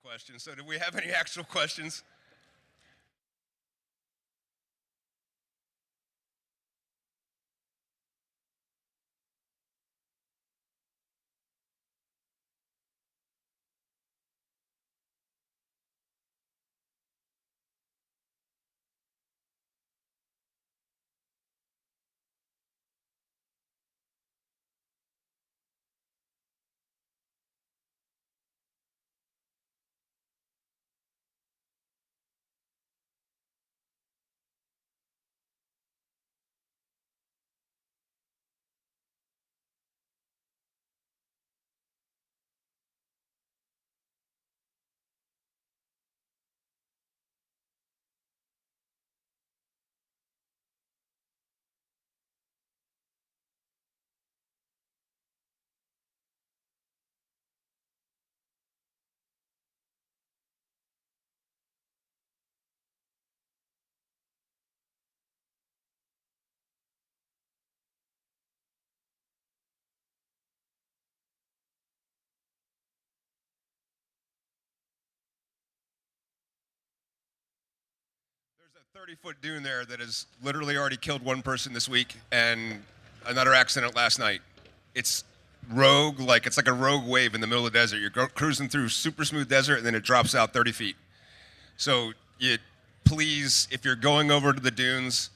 questions. So do we have any actual questions? There's a 30-foot dune there that has literally already killed one person this week and another accident last night. It's rogue, it's like a rogue wave in the middle of the desert. You're cruising through super smooth desert and then it drops out 30 feet. So please, if you're going over to the dunes,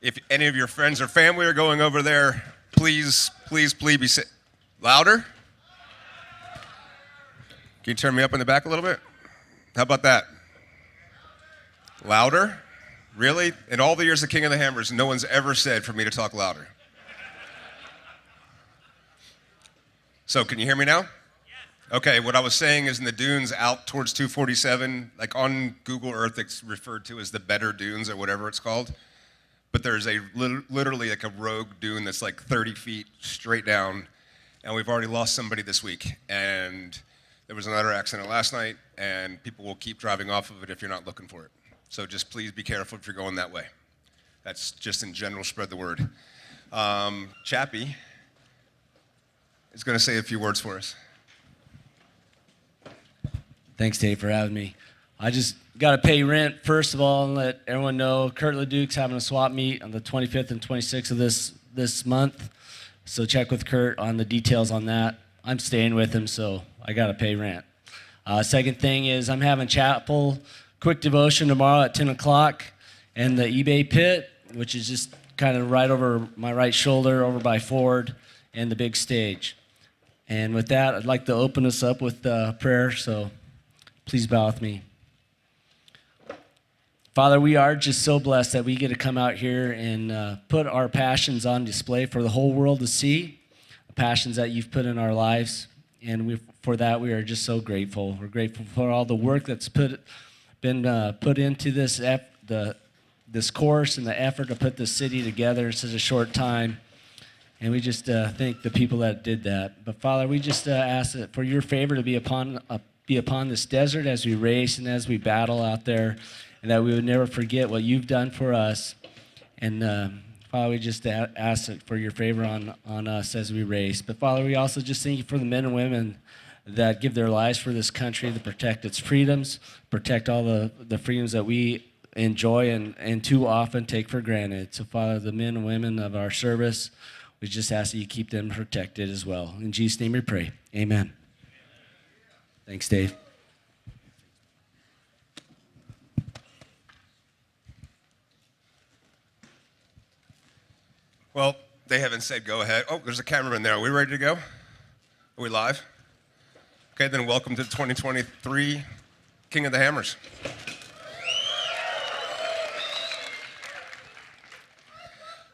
if any of your friends or family are going over there, please be safe. Louder? Can you turn me up in the back a little bit? How about that? Louder? Really? In all the years of King of the Hammers, no one's ever said for me to talk louder. So can you hear me now? Okay, what I was saying is in the dunes out towards 247, like on Google Earth, it's referred to as the Better Dunes or whatever it's called. But there's literally like a rogue dune that's like 30 feet straight down, and we've already lost somebody this week. And there was another accident last night, and people will keep driving off of it if you're not looking for it. So just please be careful if you're going that way. That's just in general, spread the word. Chappie is going to say a few words for us. Thanks, Dave, for having me. I just got to pay rent, first of all, and let everyone know Kurt LeDuc's having a swap meet on the 25th and 26th of this month. So check with Kurt on the details on that. I'm staying with him, so I got to pay rent. Second thing is I'm having chapel, quick devotion tomorrow at 10 o'clock in the eBay pit, which is just kind of right over my right shoulder, over by Ford, and the big stage. And with that, I'd like to open us up with prayer, so please bow with me. Father, we are just so blessed that we get to come out here and put our passions on display for the whole world to see, the passions that you've put in our lives. And for that, we are just so grateful. We're grateful for all the work that's been put into this course and the effort to put this city together in such a short time. And we just thank the people that did that. But Father, we just ask that for your favor to be upon this desert as we race and as we battle out there, and that we would never forget what you've done for us. And Father, we just ask for your favor on us as we race. But Father, we also just thank you for the men and women that give their lives for this country to protect its freedoms, protect all the freedoms that we enjoy and too often take for granted. So Father, the men and women of our service, we just ask that you keep them protected as well. In Jesus' name we pray. Amen. Thanks, Dave. Well, they haven't said go ahead. Oh, there's a cameraman there. Are we ready to go? Are we live? Okay, then welcome to the 2023 King of the Hammers.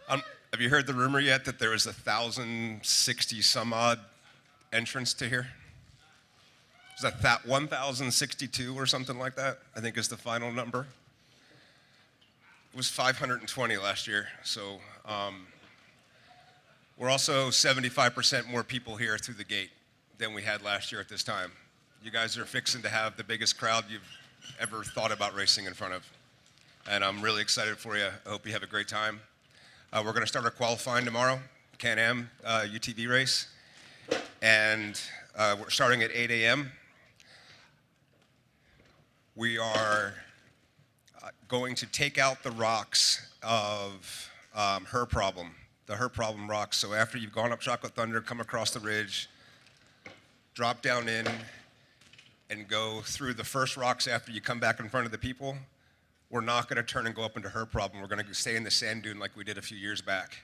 Have you heard the rumor yet that there is 1,060 some odd entrants to here? Is that 1,062 or something like that? I think is the final number. It was 520 last year, so we're also 75% more people here through the gate than we had last year at this time. You guys are fixing to have the biggest crowd you've ever thought about racing in front of, and I'm really excited for you. I hope you have a great time. We're going to start our qualifying tomorrow, Can-Am UTV race, and we're starting at 8 a.m. We are going to take out the rocks of her problem, the her problem rocks. So after you've gone up Chocolate Thunder, come across the ridge, drop down in, and go through the first rocks after you come back in front of the people, we're not going to turn and go up into her problem. We're going to stay in the sand dune like we did a few years back.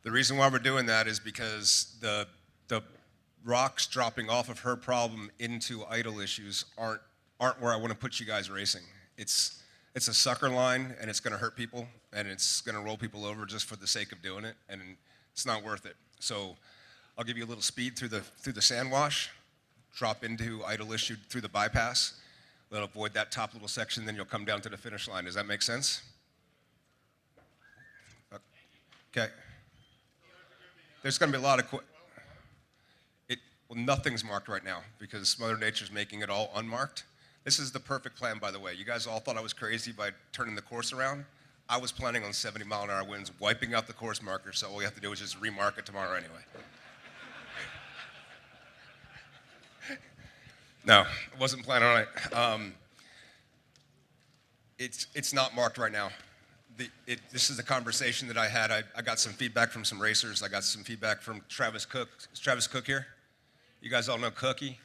The reason why we're doing that is because the rocks dropping off of her problem into idle issues aren't where I want to put you guys racing. It's a sucker line, and it's going to hurt people, and it's going to roll people over just for the sake of doing it, and it's not worth it. So I'll give you a little speed through the sand wash, drop into idle issue through the bypass. That'll avoid that top little section, then you'll come down to the finish line. Does that make sense? Okay. There's going to be a lot of well, nothing's marked right now because Mother Nature's making it all unmarked. This is the perfect plan, by the way. You guys all thought I was crazy by turning the course around. I was planning on 70-mile-an-hour winds, wiping out the course marker, so all we have to do is just remark it tomorrow anyway. No, I wasn't planning on it. It's not marked right now. This is the conversation that I had. I got some feedback from some racers. I got some feedback from Travis Cook. Is Travis Cook here? You guys all know Cookie?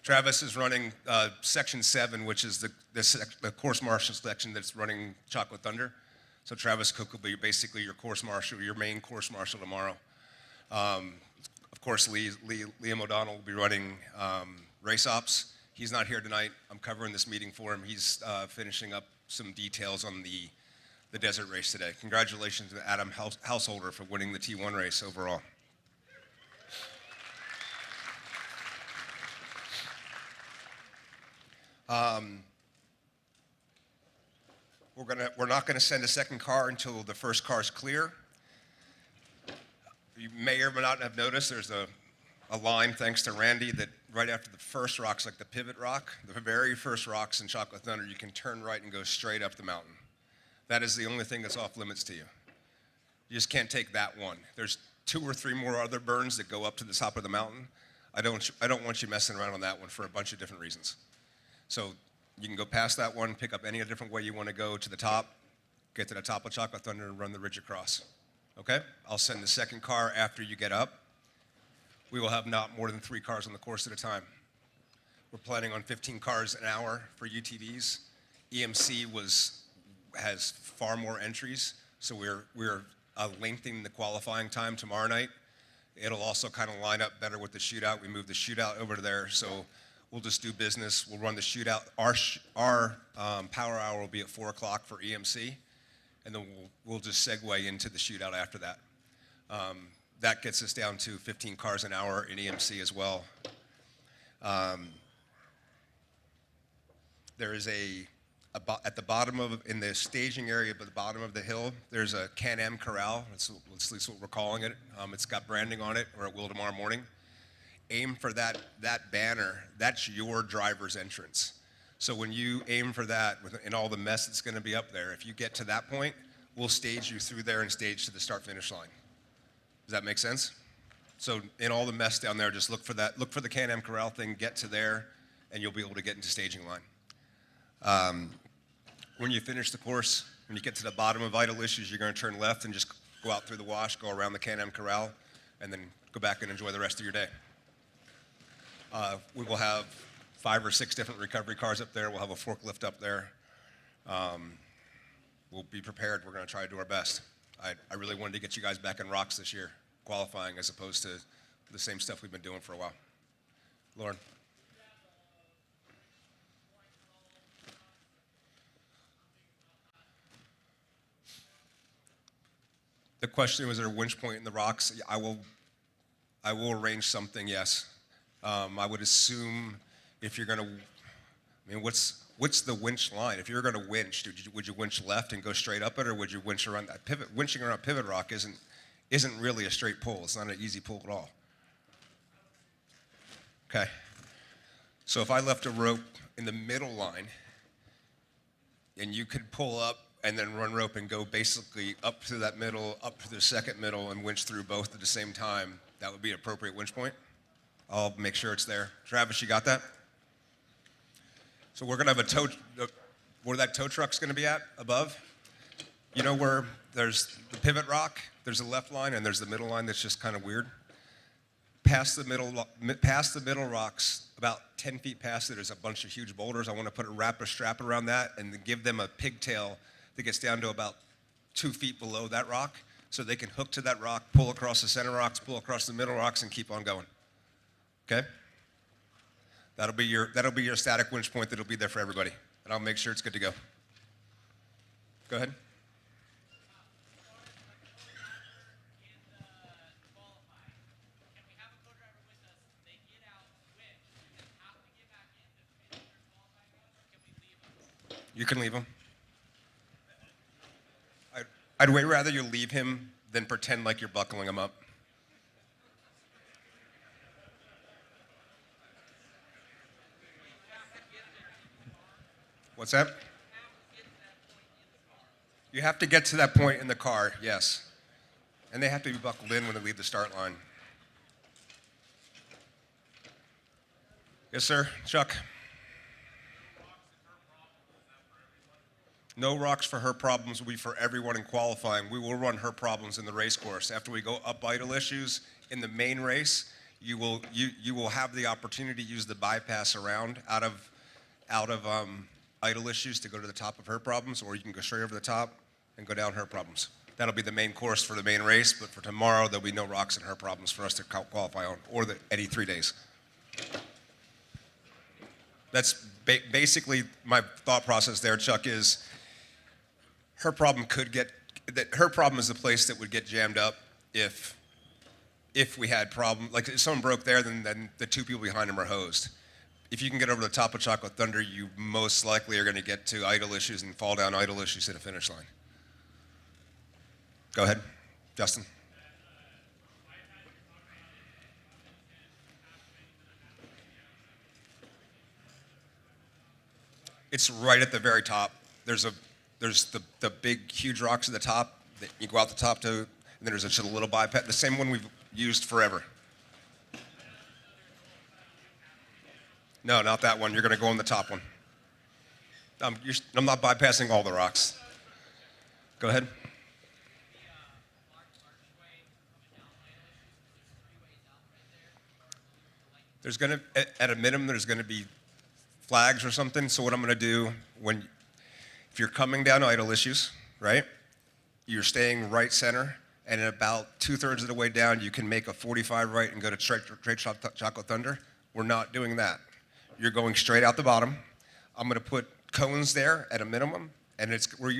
Travis is running Section 7, which is the course marshal section that's running Chocolate Thunder. So Travis Cook will be basically your course marshal, your main course marshal tomorrow. Of course, Liam O'Donnell will be running race ops. He's not here tonight. I'm covering this meeting for him. He's finishing up some details on the desert race today. Congratulations to Adam Householder for winning the T1 race overall. We're not gonna send a second car until the first car's clear. You may or may not have noticed there's a line, thanks to Randy, that right after the first rocks, like the pivot rock, the very first rocks in Chocolate Thunder, you can turn right and go straight up the mountain. That is the only thing that's off limits to you. You just can't take that one. There's 2 or 3 more other burns that go up to the top of the mountain. I don't want you messing around on that one for a bunch of different reasons. So you can go past that one, pick up any different way you want to go to the top, get to the top of Chocolate Thunder, and run the ridge across. Okay? I'll send the second car after you get up. We will have not more than 3 cars on the course at a time. We're planning on 15 cars an hour for UTVs. EMC has far more entries, so we're lengthening the qualifying time tomorrow night. It'll also kind of line up better with the shootout. We moved the shootout over to there, so we'll just do business. We'll run the shootout. Our power hour will be at 4 o'clock for EMC, and then we'll just segue into the shootout after that. That gets us down to 15 cars an hour in EMC as well. There is at the bottom in the staging area, at the bottom of the hill, there's a Can-Am corral. That's at least what we're calling it. It's got branding on it, or it will tomorrow morning. Aim for that banner. That's your driver's entrance. So when you aim for that, and all the mess that's going to be up there, if you get to that point, we'll stage you through there and stage to the start-finish line. Does that make sense? So in all the mess down there, just look for that. Look for the Can-Am corral thing. Get to there, and you'll be able to get into staging line. When you finish the course, when you get to the bottom of idle issues, you're going to turn left and just go out through the wash, go around the Can-Am corral, and then go back and enjoy the rest of your day. We will have 5 or 6 different recovery cars up there. We'll have a forklift up there. We'll be prepared. We're going to try to do our best. I really wanted to get you guys back in rocks this year, qualifying, as opposed to the same stuff we've been doing for a while. Lauren. The question was, there a winch point in the rocks? I will arrange something, yes. I would assume if you're going to, I mean, what's the winch line? If you're going to winch, would you winch left and go straight up it, or would you winch around that pivot? Winching around pivot rock isn't really a straight pull. It's not an easy pull at all. Okay. So if I left a rope in the middle line, and you could pull up and then run rope and go basically up through that middle, up to the second middle, and winch through both at the same time, that would be an appropriate winch point. I'll make sure it's there. Travis, you got that? So we're gonna have a tow, where that tow truck's gonna be at above. You know where there's the pivot rock, there's the left line, and there's the middle line that's just kind of weird. Past the middle rocks, about 10 feet past it, is a bunch of huge boulders. I want to wrap a strap around that and then give them a pigtail that gets down to about 2 feet below that rock, so they can hook to that rock, pull across the center rocks, pull across the middle rocks, and keep on going. Okay? That'll be your static winch point that'll be there for everybody, and I'll make sure it's good to go. Go ahead. You can leave him. I'd way rather you leave him than pretend like you're buckling him up. What's that? You have to get to that point in the car, yes. And they have to be buckled in when they leave the start line. Yes, sir. Chuck? No rocks for her problems will be for everyone in qualifying. We will run her problems in the race course. After we go up idle issues in the main race, you will have the opportunity to use the bypass around out of idle issues to go to the top of her problems, or you can go straight over the top and go down her problems. That'll be the main course for the main race, but for tomorrow there'll be no rocks in her problems for us to qualify on, or any 3 days. That's basically my thought process there, Chuck, is her problem her problem is the place that would get jammed up if we had problem, like if someone broke there, then the 2 people behind him are hosed. If you can get over the top of Chocolate Thunder, you most likely are going to get to idle issues and fall down idle issues to the finish line. Go ahead, Justin. It's right at the very top. There's the big, huge rocks at the top that you go out the top to, and then there's a little bypass, the same one we've used forever. No, not that one. You're going to go on the top one. I'm not bypassing all the rocks. Go ahead. There's going to, at a minimum, there's going to be flags or something. So what I'm going to do, if you're coming down idle issues, right, you're staying right center, and about 2/3 of the way down, you can make a 45 right and go to straight Chocolate Thunder. We're not doing that. You're going straight out the bottom. I'm going to put cones there at a minimum, and we're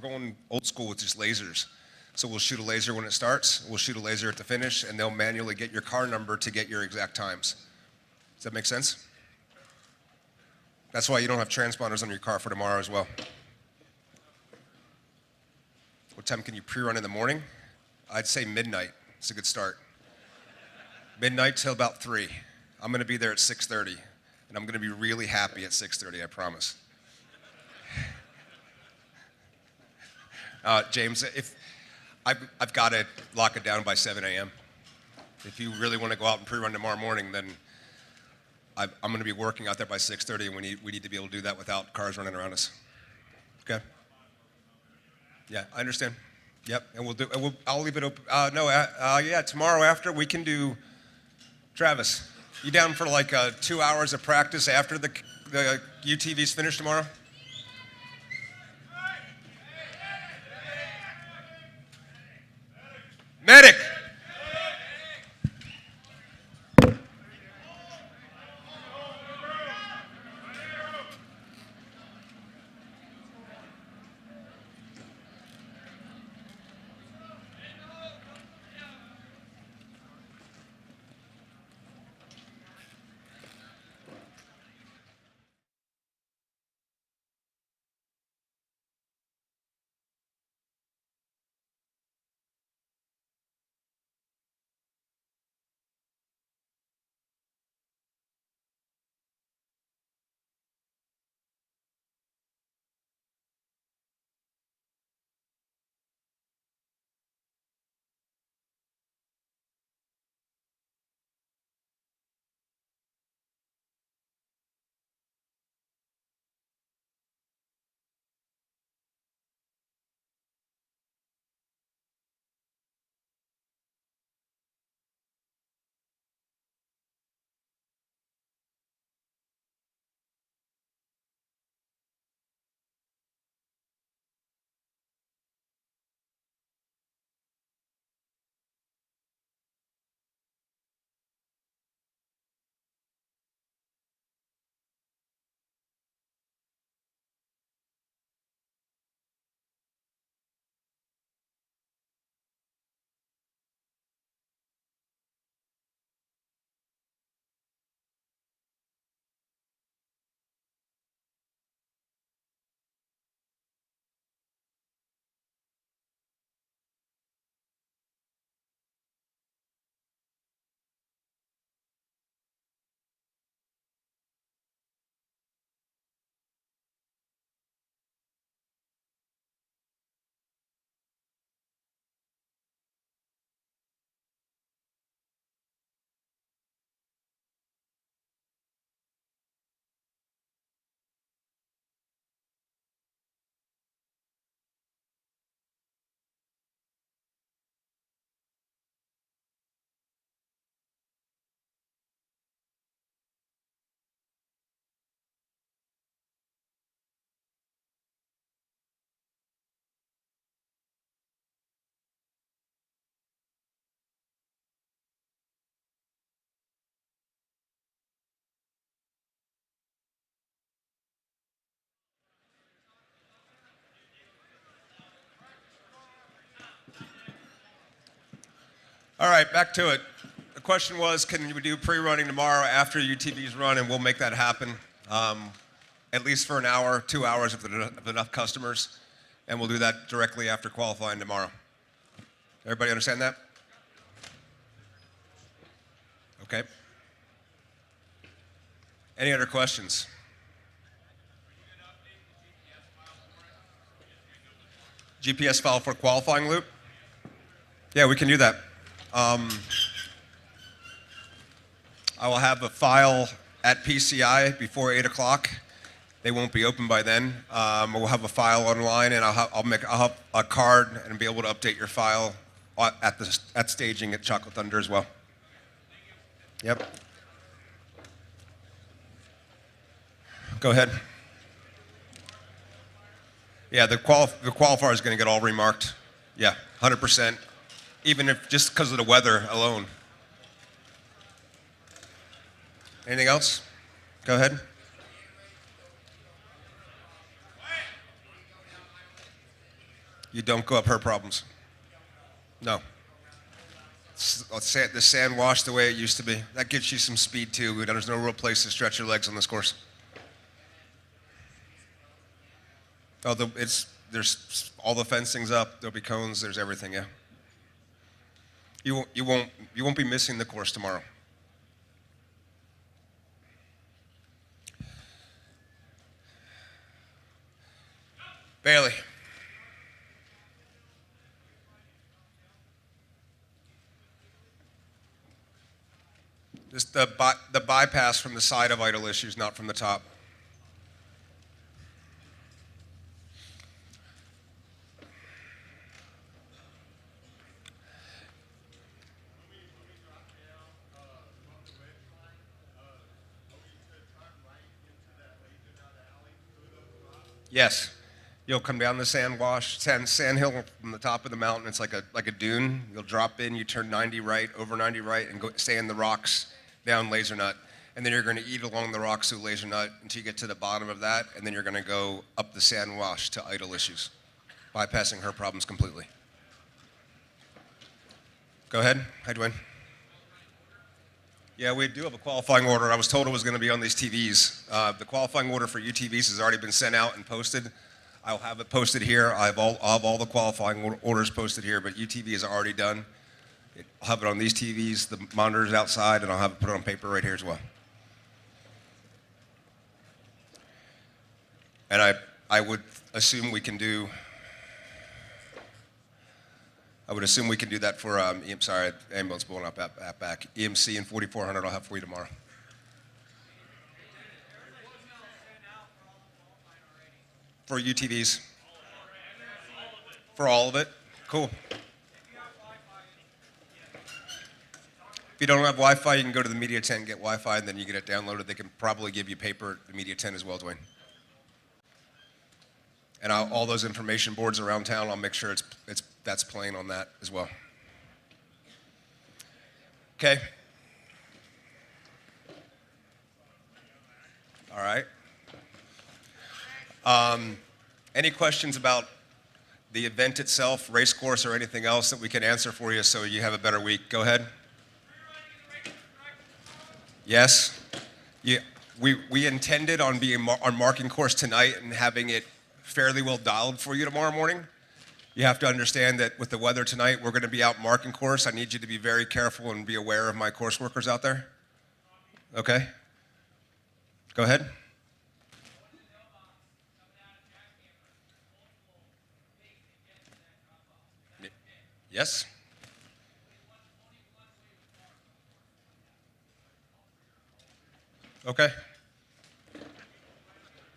going old school with just lasers. So we'll shoot a laser when it starts, we'll shoot a laser at the finish, and they'll manually get your car number to get your exact times. Does that make sense? That's why you don't have transponders on your car for tomorrow as well. What time can you pre-run in the morning? I'd say midnight. It's a good start. Midnight till about 3. I'm going to be there at 6:30, and I'm going to be really happy at 6:30, I promise. James, if I've got to lock it down by 7 a.m. If you really want to go out and pre-run tomorrow morning, then I'm going to be working out there by 6:30, and we need to be able to do that without cars running around us. Okay? Yeah, I understand. Yep, and I'll leave it open. Yeah, tomorrow after we can do. Travis, you down for like 2 hours of practice after the UTV's finished tomorrow? Medic! All right, back to it. The question was, can you do pre-running tomorrow after UTVs run, and we'll make that happen, at least for an hour, 2 hours if there's enough customers, and we'll do that directly after qualifying tomorrow. Everybody understand that? Okay. Any other questions? GPS file for qualifying loop? Yeah, we can do that. I will have a file at PCI before 8 o'clock. They won't be open by then. We'll have a file online, and I'll have a card and be able to update your file at staging at Chocolate Thunder as well. Yep. Go ahead. Yeah, the qualifier is going to get all remarked. Yeah, 100%. Even if just because of the weather alone. Anything else? Go ahead. You don't go up her problems. No. Let's say it, the sand wash the way it used to be. That gives you some speed too. There's no real place to stretch your legs on this course. Oh, there's all the fencing's up. There'll be cones. There's everything. Yeah. You won't be missing the course tomorrow. Bailey. Just the bypass from the side of idle issues, not from the top. Yes. You'll come down the sand hill from the top of the mountain. It's like a dune. You'll drop in, you turn 90 right, over 90 right, and stay in the rocks down Laser Nut. And then you're going to eat along the rocks through Laser Nut until you get to the bottom of that, and then you're going to go up the sand wash to idle issues, bypassing her problems completely. Go ahead. Hi, Dwayne. Yeah, we do have a qualifying order. I was told it was going to be on these TVs. The qualifying order for UTVs has already been sent out and posted. I'll have it posted here. I'll have all the qualifying orders posted here, but UTV is already done. I'll have it on these TVs, the monitors outside, and I'll have it put on paper right here as well. And I would assume we can do. I would assume we can do that for. Sorry, ambulance blowing up at back. EMC and 4400. I'll have for you tomorrow. For UTVs. For all of it? Cool. If you don't have Wi-Fi, you can go to the media tent and get Wi-Fi, and then you get it downloaded. They can probably give you paper at the media tent as well, Dwayne. And all those information boards around town, I'll make sure that's playing on that as well. Okay. All right. Any questions about the event itself, race course, or anything else that we can answer for you so you have a better week? Go ahead. Yes. Yeah. We intended on being on marking course tonight and having it fairly well dialed for you tomorrow morning. You have to understand that with the weather tonight, we're going to be out marking course. I need you to be very careful and be aware of my course workers out there. Okay? Go ahead. Yes? Okay.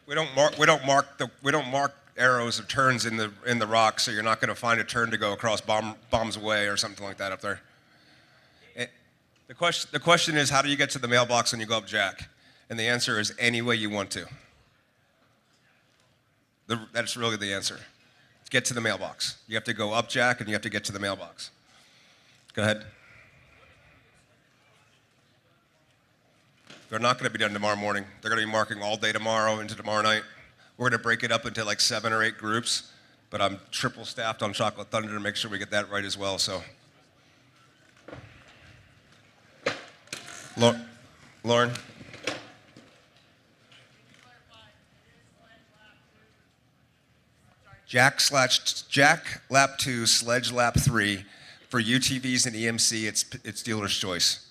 We don't mark arrows or turns in the rock, so you're not going to find a turn to go across bombs away or something like that up there. The question is, how do you get to the mailbox when you go up Jack? And the answer is any way you want to. That's really the answer. Get to the mailbox. You have to go up Jack, and you have to get to the mailbox. Go ahead. They're not going to be done tomorrow morning. They're going to be marking all day tomorrow into tomorrow night. We're going to break it up into like 7 or 8 groups, but I'm triple staffed on Chocolate Thunder to make sure we get that right as well. So Lau- Lauren? Jack lap 2, sledge lap 3. For UTVs and EMC, it's dealer's choice.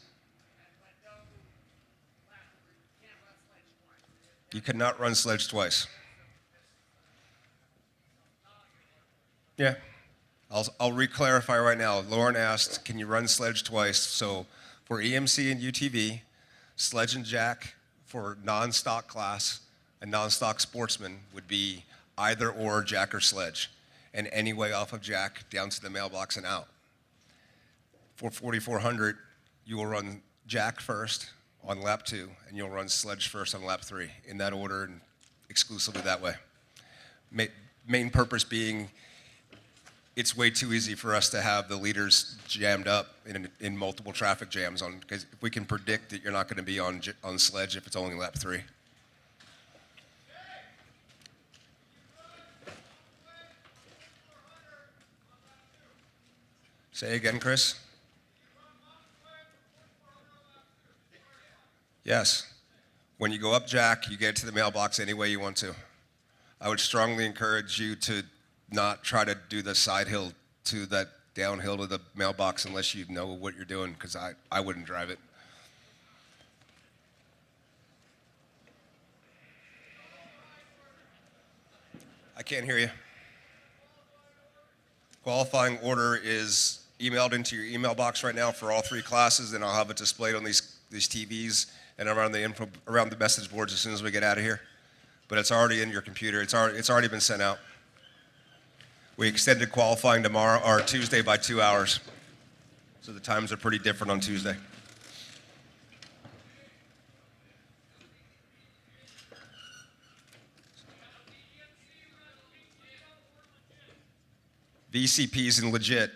You cannot run sledge twice. Yeah. I'll re-clarify right now. Lauren asked, can you run sledge twice? So for EMC and UTV, sledge and jack for non-stock class, a non-stock sportsman would be either or jack or sledge, and any way off of jack down to the mailbox and out. For 4400, you will run jack first on lap 2, and you'll run sledge first on lap 3, in that order and exclusively that way. Main purpose being, it's way too easy for us to have the leaders jammed up in multiple traffic jams because if we can predict that you're not going to be on sledge if it's only lap 3. Say again, Chris. Yes. When you go up jack, you get to the mailbox any way you want to. I would strongly encourage you to not try to do the side hill to that downhill to the mailbox unless you know what you're doing, because I wouldn't drive it. I can't hear you. Qualifying order is emailed into your email box right now for all 3 classes, and I'll have it displayed on these TVs and around the message boards as soon as we get out of here. But it's already in your computer. It's already been sent out. We extended qualifying tomorrow or Tuesday by 2 hours, so the times are pretty different on Tuesday. VCPs and legit.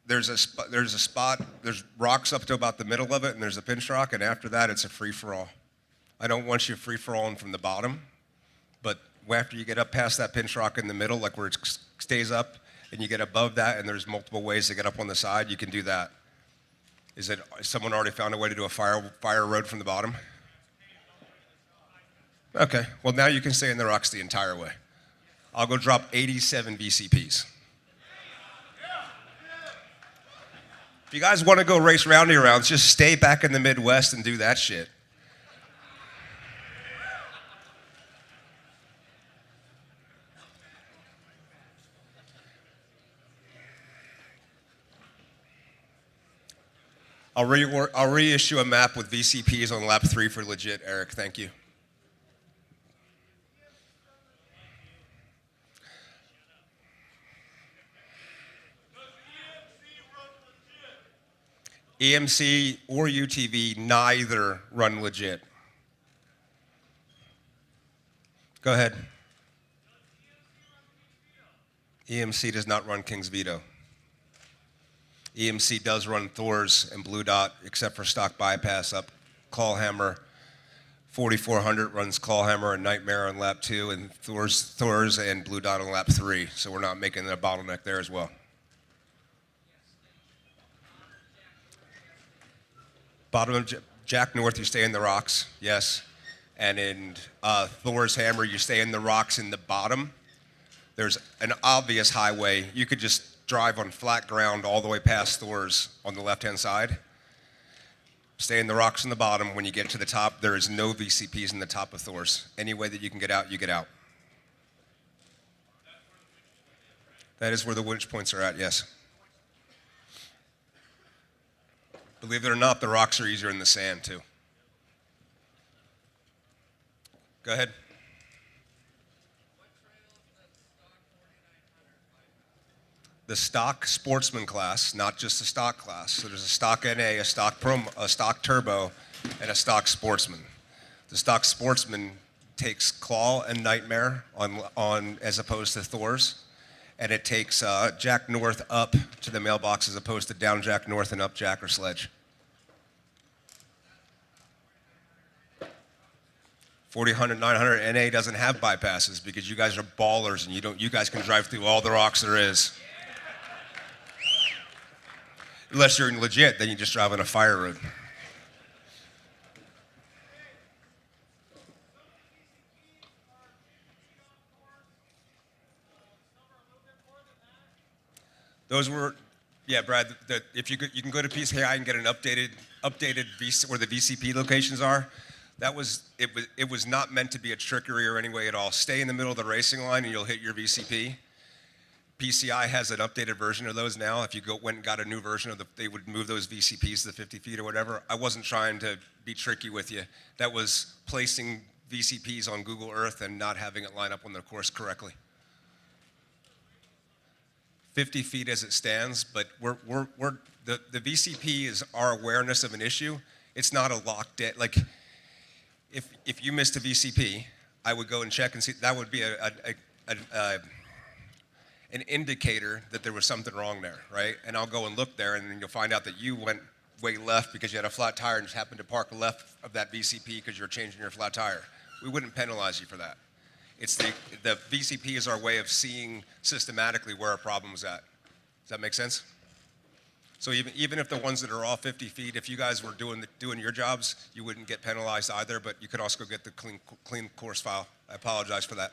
There's rocks up to about the middle of it, and there's a pinch rock, and after that, it's a free-for-all. I don't want you free-for-alling from the bottom, but after you get up past that pinch rock in the middle, like where it stays up, and you get above that, and there's multiple ways to get up on the side, you can do that. Is someone already found a way to do a fire road from the bottom? Okay, well now you can stay in the rocks the entire way. I'll go drop 87 VCPs. If you guys want to go race roundy rounds, just stay back in the Midwest and do that shit. I'll reissue a map with VCPs on lap 3 for legit, Eric. Thank you. EMC or UTV, neither run legit. Go ahead. EMC does not run King's Veto. EMC does run Thor's and Blue Dot, except for stock bypass up Clawhammer. 4400 runs Clawhammer and Nightmare on lap 2, and Thor's and Blue Dot on lap 3. So we're not making a bottleneck there as well. Bottom of Jack North, you stay in the rocks, yes. And in Thor's Hammer, you stay in the rocks in the bottom. There's an obvious highway. You could just drive on flat ground all the way past Thor's on the left-hand side. Stay in the rocks in the bottom. When you get to the top, there is no VCPs in the top of Thor's. Any way that you can get out, you get out. That is where the winch points are at, yes. Believe it or not, the rocks are easier in the sand, too. Go ahead. The stock sportsman class, not just the stock class. So there's a stock NA, a stock turbo, and a stock sportsman. The stock sportsman takes Claw and Nightmare on as opposed to Thor's, and it takes Jack North up to the mailbox as opposed to down Jack North and up Jack or Sledge. 4000, 900 NA doesn't have bypasses because you guys are ballers and you guys can drive through all the rocks there is. Unless you're legit, then you just drive on a fire road. Those were, yeah, Brad. If you can go to PCI and get an updated where the VCP locations are. It was not meant to be a trickery or any way at all. Stay in the middle of the racing line and you'll hit your VCP. PCI has an updated version of those now. If you went and got a new version they would move those VCPs to 50 feet or whatever. I wasn't trying to be tricky with you. That was placing VCPs on Google Earth and not having it line up on the course correctly. 50 feet as it stands, but the VCP is our awareness of an issue. It's not a locked dead, like if you missed a VCP, I would go and check and see, that would be an indicator that there was something wrong there, right? And I'll go and look there, and then you'll find out that you went way left because you had a flat tire and just happened to park left of that VCP because you're changing your flat tire. We wouldn't penalize you for that. It's the VCP is our way of seeing systematically where our problem is at. Does that make sense? So even if the ones that are all 50 feet, if you guys were doing your jobs, you wouldn't get penalized either, but you could also go get the clean course file. I apologize for that.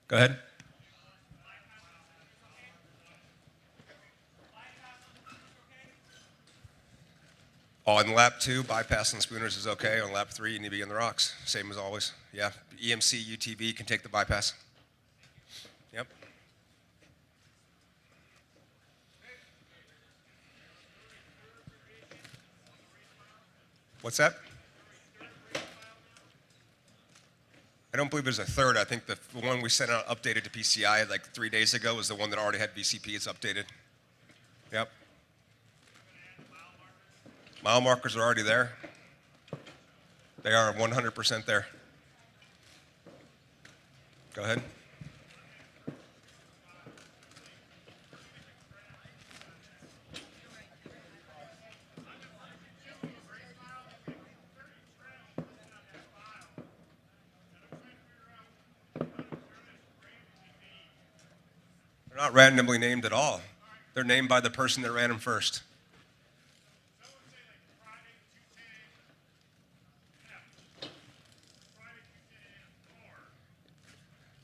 Go ahead. On lap 2, bypassing spooners is okay. On lap 3, you need to be in the rocks. Same as always. Yeah, EMC, UTV can take the bypass. Yep. What's that? I don't believe there's a third. I think the one we sent out updated to PCI like 3 days ago was the one that already had VCP. It's updated. Yep. Mile markers are already there. They are 100% there. Go ahead. They're not randomly named at all. They're named by the person that ran them first.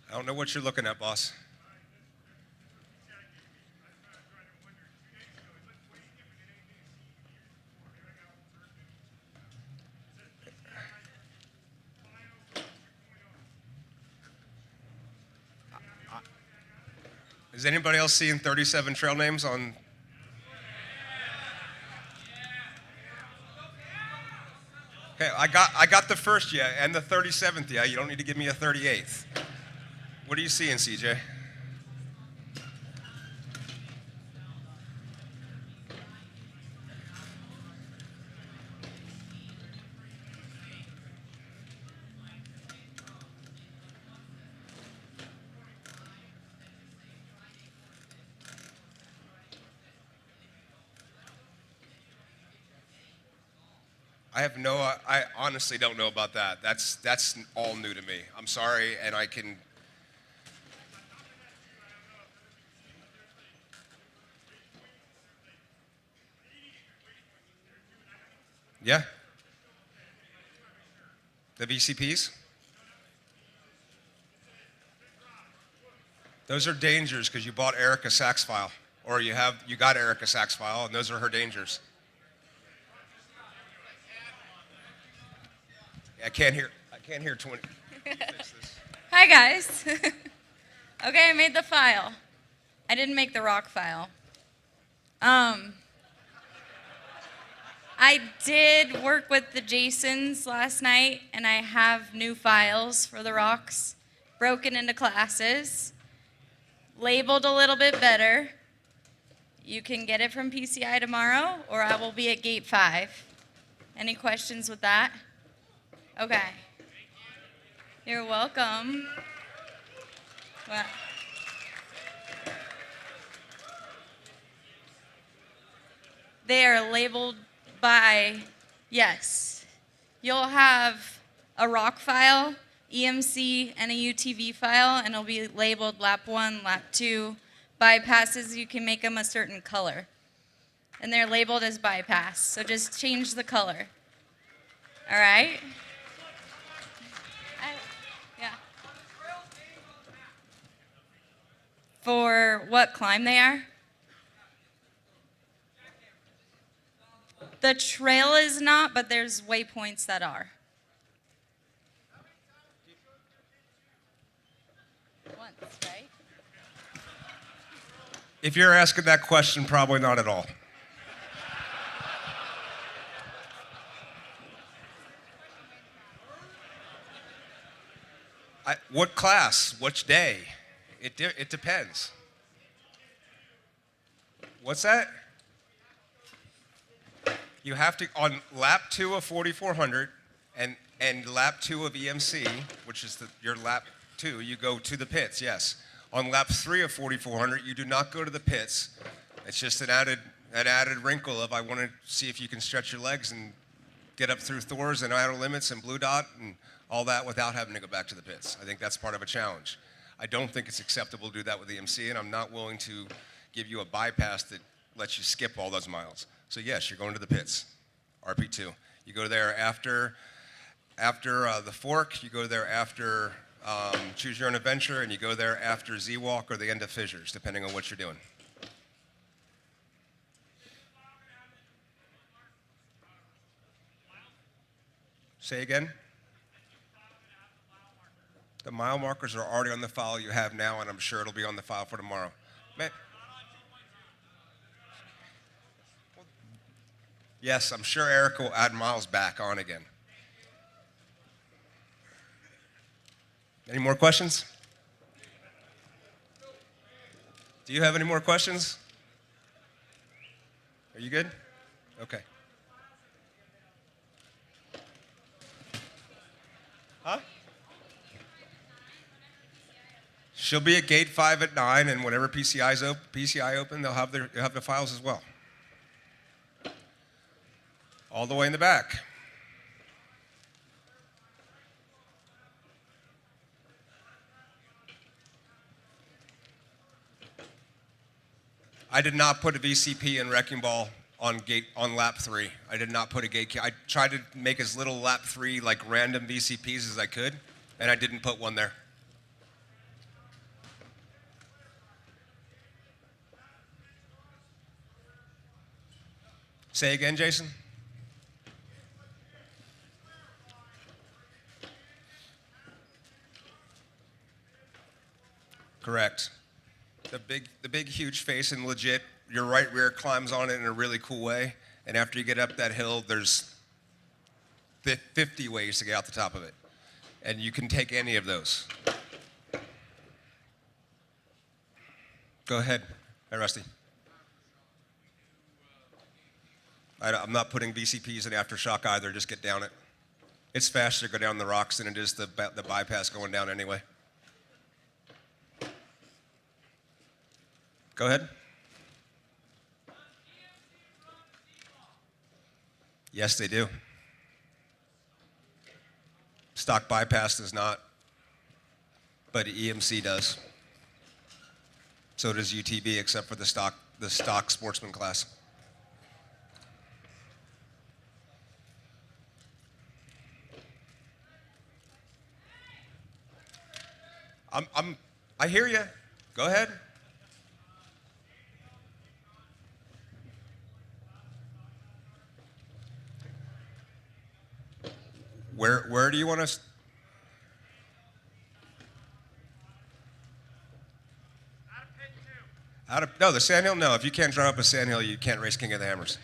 I don't know what you're looking at, boss. Is anybody else seeing 37 trail names on? Okay, I got the first yeah and the 37th yeah. You don't need to give me a 38th. What are you seeing, CJ? I honestly don't know about that. That's all new to me. I'm sorry, and I can. Yeah. The VCPs? Those are dangers because you bought Erica Sachs file, or you got Erica Sachs file, and those are her dangers. I can't hear 20. Fix this. Hi guys. Okay, I made the file. I didn't make the rock file. I did work with the Jasons last night, and I have new files for the rocks, broken into classes, labeled a little bit better. You can get it from PCI tomorrow, or I will be at gate 5. Any questions with that? Okay. You're welcome. Well, they are labeled by, yes. You'll have a rock file, EMC, and a UTV file, and it'll be labeled lap 1, lap 2, bypasses, you can make them a certain color. And they're labeled as bypass, so just change the color. All right? Yeah. For what climb they are? The trail is not, but there's waypoints that are. Once, right? If you're asking that question, probably not at all. What class? Which day? It depends. What's that? You have to, on lap 2 of 4400 and lap 2 of EMC, which is your lap 2, you go to the pits, yes. On lap 3 of 4400, you do not go to the pits. It's just an added wrinkle of I want to see if you can stretch your legs and get up through Thors and outer limits and blue dot and all that without having to go back to the pits. I think that's part of a challenge. I don't think it's acceptable to do that with EMC, and I'm not willing to give you a bypass that lets you skip all those miles. So yes, you're going to the pits, RP2. You go there after the fork, you go there after Choose Your Own Adventure, and you go there after Z-Walk or the end of Fissures, depending on what you're doing. Say again? The mile markers are already on the file you have now, and I'm sure it'll be on the file for tomorrow. Man. Yes, I'm sure Erica will add miles back on again. Any more questions? Do you have any more questions? Are you good? Okay. Huh? She'll be at gate 5 at 9, and whenever PCI open, they'll have the files as well. All the way in the back. I did not put a VCP in Wrecking Ball on lap 3. I did not put a gate key. I tried to make as little lap 3 like random VCPs as I could, and I didn't put one there. Say again, Jason. Correct. The big, huge face and legit, your right rear climbs on it in a really cool way. And after you get up that hill, there's 50 ways to get out the top of it. And you can take any of those. Go ahead. Hi, Rusty. I'm not putting VCPs in Aftershock either. Just get down it. It's faster to go down the rocks than it is the bypass going down anyway. Go ahead. Yes, they do. Stock bypass does not, but EMC does. So does UTV, except for the stock sportsman class. I hear you. Go ahead. Where do you want us? No, the sandhill. No, if you can't drive up a sandhill, you can't race King of the Hammers.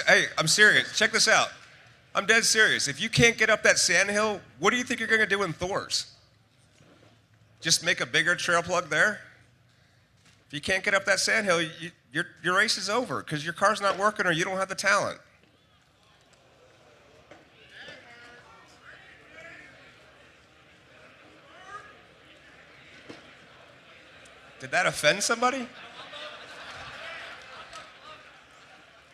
Hey, I'm serious. Check this out. I'm dead serious. If you can't get up that sandhill, what do you think you're going to do in Thors? Just make a bigger trail plug there? If you can't get up that sandhill, your race is over because your car's not working or you don't have the talent. Did that offend somebody?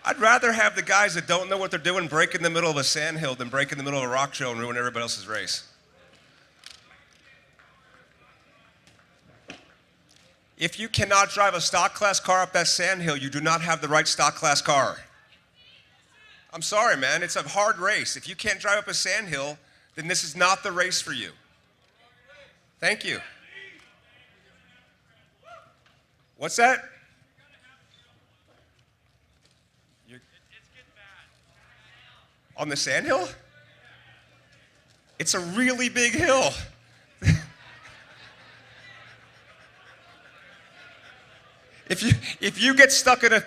I'd rather have the guys that don't know what they're doing break in the middle of a sandhill than break in the middle of a rock trail and ruin everybody else's race. If you cannot drive a stock class car up that sand hill, you do not have the right stock class car. I'm sorry, man. It's a hard race. If you can't drive up a sand hill, then this is not the race for you. Thank you. What's that? On the sand hill? It's a really big hill. If you get stuck in a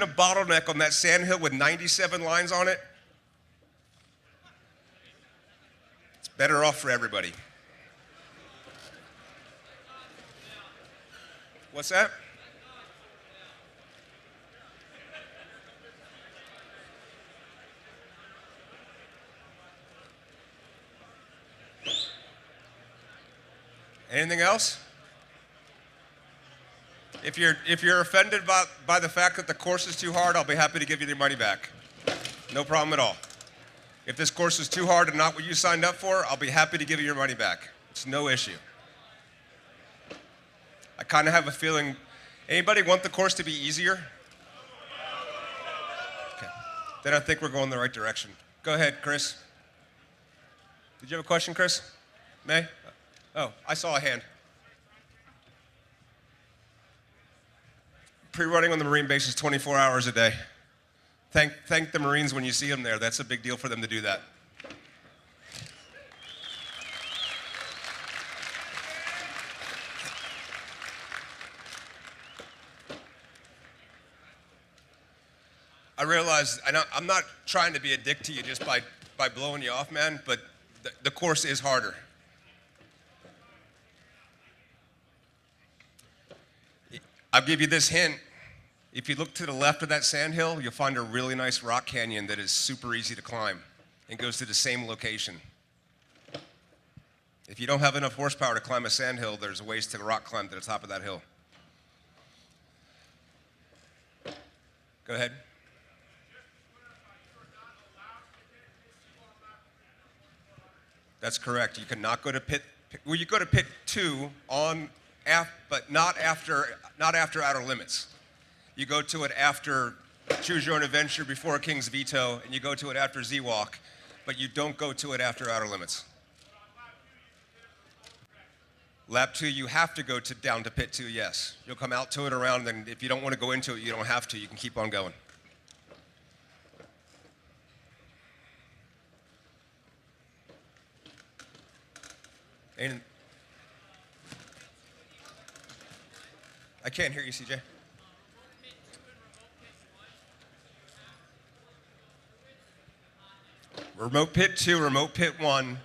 bottleneck on that sand hill with 97 lines on it, it's better off for everybody. What's that? Anything else? If you're offended by the fact that the course is too hard, I'll be happy to give you your money back. No problem at all. If this course is too hard and not what you signed up for, I'll be happy to give you your money back. It's no issue. I kind of have a feeling, anybody want the course to be easier? Okay. Then I think we're going the right direction. Go ahead, Chris. Did you have a question, Chris? May? Oh, I saw a hand. Pre-running on the Marine base is 24 hours a day. Thank the Marines when you see them there. That's a big deal for them to do that. I realize, I'm not trying to be a dick to you just by blowing you off, man, but the course is harder. I'll give you this hint. If you look to the left of that sand hill, you'll find a really nice rock canyon that is super easy to climb and goes to the same location. If you don't have enough horsepower to climb a sand hill, there's ways to rock climb to the top of that hill. Go ahead. That's correct. You cannot go to pit. Well, you go to pit 2 but not after outer limits. You go to it after Choose Your Own Adventure, before King's Veto, and you go to it after Z-Walk, but you don't go to it after outer limits. Lap 2, you have to go down to pit 2, yes. You'll come out to it around, and if you don't want to go into it, you don't have to. You can keep on going. And I can't hear you, CJ. Remote pit 2, remote pit 1.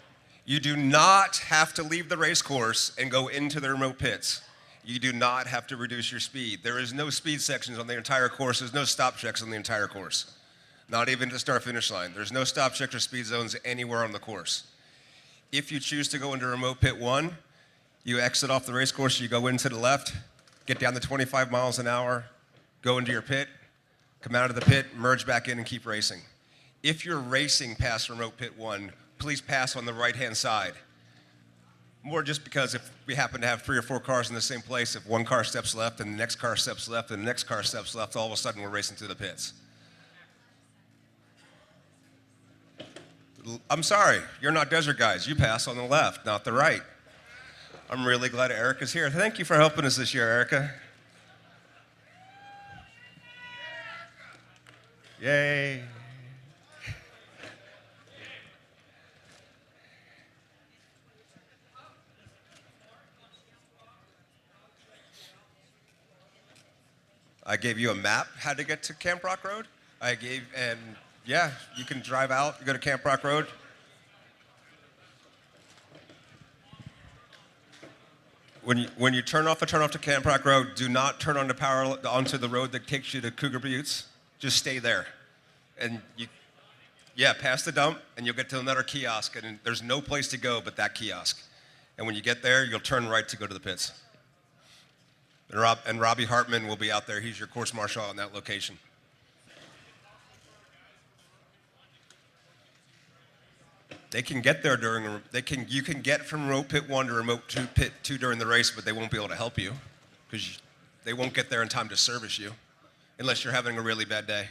You do not have to leave the race course and go into the remote pits. You do not have to reduce your speed. There is no speed sections on the entire course. There's no stop checks on the entire course. Not even to start-finish line. There's no stop checks or speed zones anywhere on the course. If you choose to go into remote pit 1, you exit off the race course, you go into the left, get down to 25 miles an hour, go into your pit, come out of the pit, merge back in, and keep racing. If you're racing past remote pit 1, please pass on the right-hand side. More just because if we happen to have 3 or 4 cars in the same place, if one car steps left and the next car steps left and the next car steps left, all of a sudden we're racing through the pits. I'm sorry, you're not desert guys. You pass on the left, not the right. I'm really glad Erica's here. Thank you for helping us this year, Erica. Yay. I gave you a map how to get to Camp Rock Road. And yeah, you can drive out, you go to Camp Rock Road. When you turn off to Camp Rock Road, do not turn on the power onto the road that takes you to Cougar Buttes. Just stay there. And pass the dump, and you'll get to another kiosk, and there's no place to go but that kiosk. And when you get there, you'll turn right to go to the pits. And Robbie Hartman will be out there. He's your course marshal on that location. They can get there you can get from remote pit 1 to remote pit 2 during the race, but they won't be able to help you because they won't get there in time to service you unless you're having a really bad day.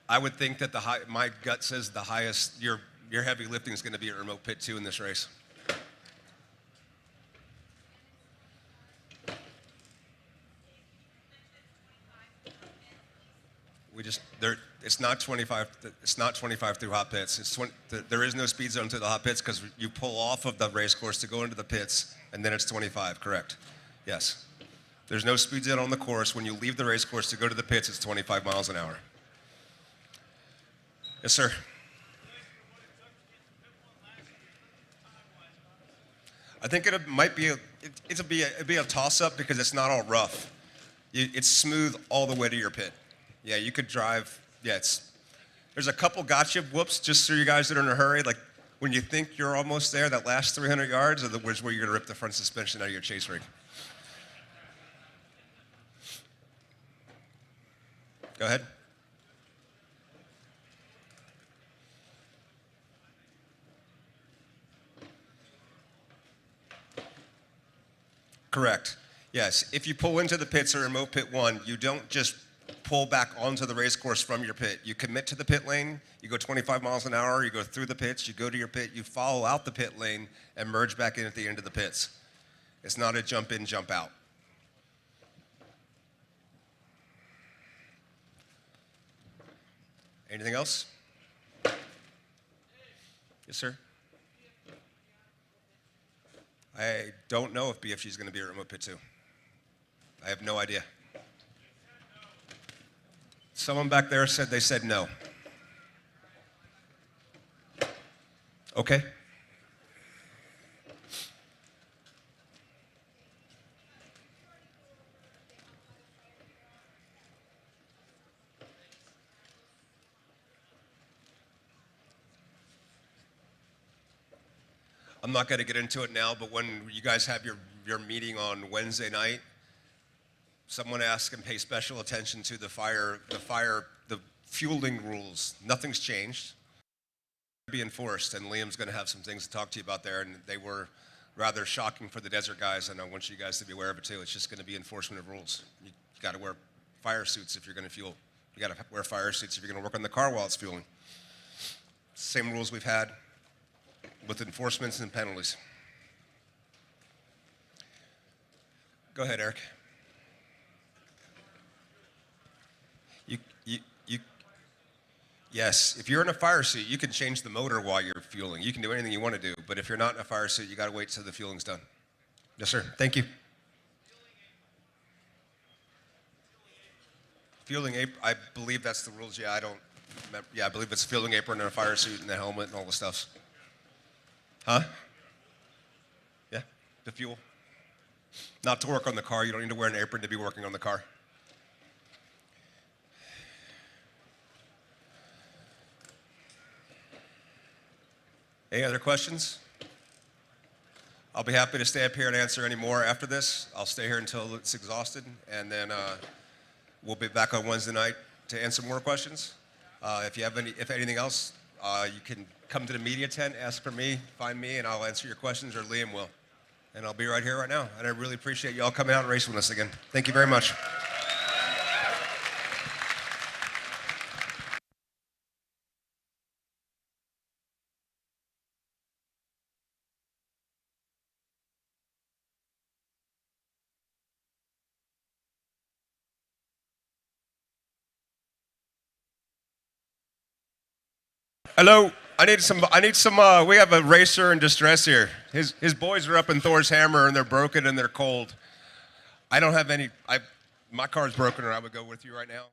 I would think that my gut says the highest, your heavy lifting is going to be at remote pit 2 in this race. It's not 25. It's not 25 through hot pits. There is no speed zone to the hot pits because you pull off of the race course to go into the pits, and then it's 25. Correct? Yes. There's no speed zone on the course. When you leave the race course to go to the pits, it's 25 miles an hour. Yes, sir. I think it'd be a toss-up because it's not all rough. It's smooth all the way to your pit. Yeah, you could drive. Yeah, there's a couple gotcha whoops just for you guys that are in a hurry. Like when you think you're almost there, that last 300 yards is where you're going to rip the front suspension out of your chase rig. Go ahead. Correct. Yes. If you pull into the pits or remote pit 1, you don't just pull back onto the race course from your pit. You commit to the pit lane, you go 25 miles an hour, you go through the pits, you go to your pit, you follow out the pit lane and merge back in at the end of the pits. It's not a jump in, jump out. Anything else? Yes, sir. I don't know if BFG is going to be at remote pit 2. I have no idea. Someone back there said they said no. Okay. I'm not going to get into it now, but when you guys have your meeting on Wednesday night, someone asked and pay special attention to the fueling rules. Nothing's changed. Be enforced, and Liam's going to have some things to talk to you about there, and they were rather shocking for the desert guys, and I want you guys to be aware of it too. It's just going to be enforcement of rules. You got to wear fire suits if you're going to fuel. You got to wear fire suits if you're going to work on the car while it's fueling. Same rules we've had with enforcements and penalties. Go ahead, Eric. Yes, if you're in a fire suit, you can change the motor while you're fueling. You can do anything you want to do, but if you're not in a fire suit, you got to wait till the fueling's done. Yes, sir. Thank you. Fueling apron, I believe that's the rules. Yeah, I believe it's fueling apron and a fire suit and the helmet and all the stuff. Huh? Yeah, the fuel. Not to work on the car. You don't need to wear an apron to be working on the car. Any other questions? I'll be happy to stay up here and answer any more after this. I'll stay here until it's exhausted, and then we'll be back on Wednesday night to answer more questions. If anything else, you can come to the media tent, ask for me, find me, and I'll answer your questions, or Liam will. And I'll be right here right now. And I really appreciate you all coming out and racing with us again. Thank you very much. Hello. I need some, we have a racer in distress here. His boys are up in Thor's Hammer and they're broken and they're cold. I don't have any, my car's broken or I would go with you right now.